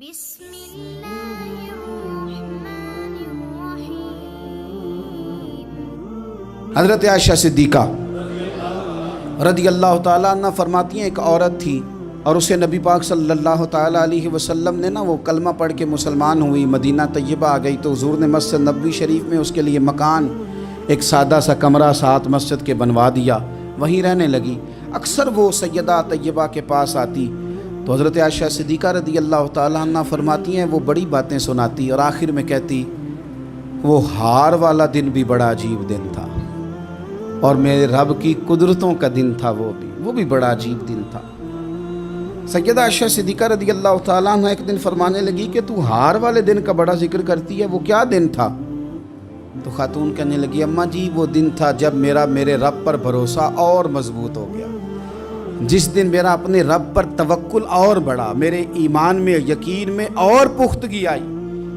بسم اللہ الرحمن الرحیم۔ حضرت عائشہ صدیقہ رضی اللہ تعالیٰ عنہ فرماتی ہیں ایک عورت تھی اور اسے نبی پاک صلی اللہ تعالیٰ علیہ وسلم نے وہ کلمہ پڑھ کے مسلمان ہوئی، مدینہ طیبہ آ گئی تو حضور نے مسجد نبوی شریف میں اس کے لیے مکان، ایک سادہ سا کمرہ ساتھ مسجد کے بنوا دیا، وہیں رہنے لگی۔ اکثر وہ سیدہ طیبہ کے پاس آتی تو حضرت عائشہ صدیقہ رضی اللہ تعالیٰ عنہ فرماتی ہیں وہ بڑی باتیں سناتی اور آخر میں کہتی وہ ہار والا دن بھی بڑا عجیب دن تھا اور میرے رب کی قدرتوں کا دن تھا، وہ بھی بڑا عجیب دن تھا۔ سیدہ عائشہ صدیقہ رضی اللہ تعالیٰ عنہ ایک دن فرمانے لگی کہ تو ہار والے دن کا بڑا ذکر کرتی ہے، وہ کیا دن تھا؟ تو خاتون کہنے لگی اماں جی وہ دن تھا جب میرے رب پر بھروسہ اور مضبوط ہو گیا، جس دن میرا اپنے رب پر توکل اور بڑھا، میرے ایمان میں یقین میں اور پختگی آئی۔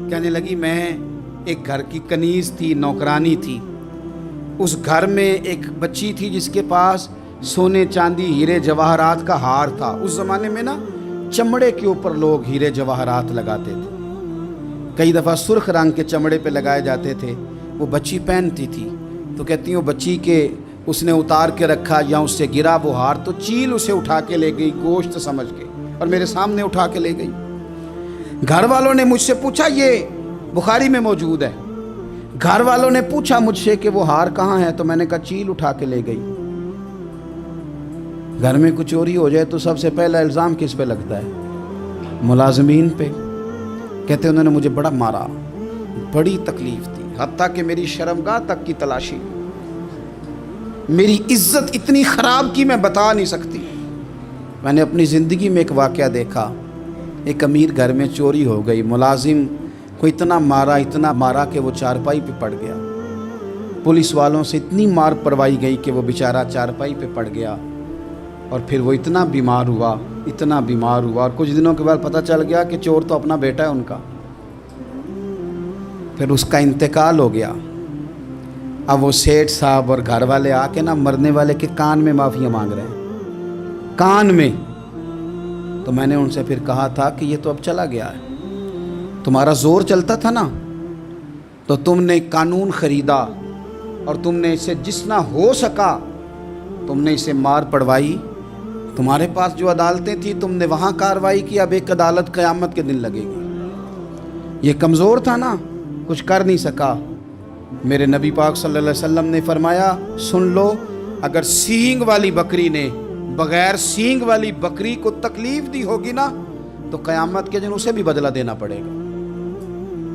کہنے لگی میں ایک گھر کی کنیز تھی، نوکرانی تھی، اس گھر میں ایک بچی تھی جس کے پاس سونے چاندی ہیرے جواہرات کا ہار تھا۔ اس زمانے میں چمڑے کے اوپر لوگ ہیرے جواہرات لگاتے تھے، کئی دفعہ سرخ رنگ کے چمڑے پہ لگائے جاتے تھے، وہ بچی پہنتی تھی تو کہتی ہوں بچی کے اس نے اتار کے رکھا یا اس سے گرا وہ ہار تو چیل اسے اٹھا کے لے گئی گوشت سمجھ کے اور میرے سامنے اٹھا کے لے گئی۔ گھر والوں نے مجھ سے پوچھا، یہ بخاری میں موجود ہے، گھر والوں نے پوچھا مجھ سے کہ وہ ہار کہاں ہے تو میں نے کہا چیل اٹھا کے لے گئی۔ گھر میں کچھ چوری ہو جائے تو سب سے پہلا الزام کس پہ لگتا ہے؟ ملازمین پہ۔ کہتے انہوں نے مجھے بڑا مارا، بڑی تکلیف تھی، حتیٰ کہ میری شرمگاہ تک کی تلاشی، میری عزت اتنی خراب کی میں بتا نہیں سکتی۔ میں نے اپنی زندگی میں ایک واقعہ دیکھا، ایک امیر گھر میں چوری ہو گئی، ملازم کو اتنا مارا کہ وہ چارپائی پہ پڑ گیا، پولیس والوں سے اتنی مار پڑوائی گئی کہ وہ بیچارہ چارپائی پہ پڑ گیا اور پھر وہ اتنا بیمار ہوا اور کچھ دنوں کے بعد پتہ چل گیا کہ چور تو اپنا بیٹا ہے ان کا، پھر اس کا انتقال ہو گیا۔ اب وہ سیٹھ صاحب اور گھر والے آ کے مرنے والے کے کان میں معافی مانگ رہے ہیں، کان میں۔ تو میں نے ان سے پھر کہا تھا کہ یہ تو اب چلا گیا ہے، تمہارا زور چلتا تھا نا تو تم نے قانون خریدا اور تم نے اسے جتنا ہو سکا تم نے اسے مار پڑوائی، تمہارے پاس جو عدالتیں تھیں تم نے وہاں کارروائی کی، اب ایک عدالت قیامت کے دن لگے گی۔ یہ کمزور تھا نا، کچھ کر نہیں سکا۔ میرے نبی پاک صلی اللہ علیہ وسلم نے فرمایا سن لو، اگر سینگ والی بکری نے بغیر سینگ والی بکری کو تکلیف دی ہوگی نا تو قیامت کے دن اسے بھی بدلہ دینا پڑے گا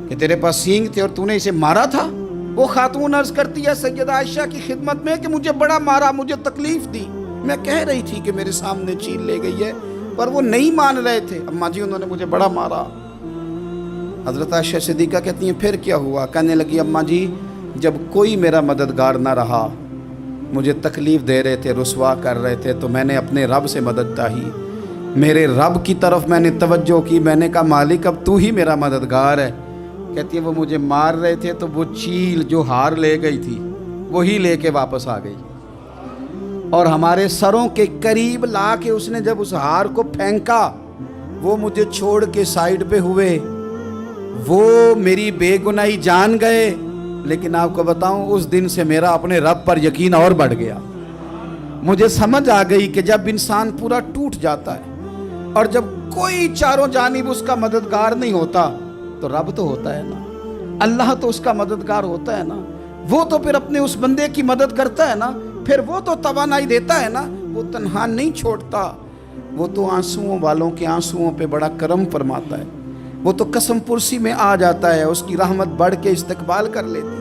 کہ تیرے پاس سینگ تھے اور تو نے اسے مارا تھا۔ وہ خاتون عرض کرتی ہے سیدہ عائشہ کی خدمت میں کہ مجھے بڑا مارا، مجھے تکلیف دی، میں کہہ رہی تھی کہ میرے سامنے چیل لے گئی ہے پر وہ نہیں مان رہے تھے، اماں جی انہوں نے مجھے بڑا مارا۔ حضرت عائشہ صدیقہ کہتی ہیں پھر کیا ہوا؟ کہنے لگی اماں جی جب کوئی میرا مددگار نہ رہا، مجھے تکلیف دے رہے تھے، رسوا کر رہے تھے، تو میں نے اپنے رب سے مدد چاہی، میرے رب کی طرف میں نے توجہ کی، میں نے کہا مالک اب تو ہی میرا مددگار ہے۔ کہتی ہے وہ مجھے مار رہے تھے تو وہ چیل جو ہار لے گئی تھی وہی لے کے واپس آ گئی اور ہمارے سروں کے قریب لا کے اس نے جب اس ہار کو پھینکا وہ مجھے چھوڑ کے سائیڈ پہ ہوئے، وہ میری بے گناہی جان گئے، لیکن آپ کو بتاؤں اس دن سے میرا اپنے رب پر یقین اور بڑھ گیا۔ مجھے سمجھ آ گئی کہ جب انسان پورا ٹوٹ جاتا ہے اور جب کوئی چاروں جانب اس کا مددگار نہیں ہوتا تو رب تو ہوتا ہے نا، اللہ تو اس کا مددگار ہوتا ہے نا، وہ تو پھر اپنے اس بندے کی مدد کرتا ہے نا، پھر وہ تو توانائی دیتا ہے نا، وہ تنہا نہیں چھوڑتا، وہ تو آنسوؤں والوں کے آنسوؤں پہ بڑا کرم فرماتا ہے، وہ تو قسم پرسی میں آ جاتا ہے، اس کی رحمت بڑھ کے استقبال کر لیتی ہے۔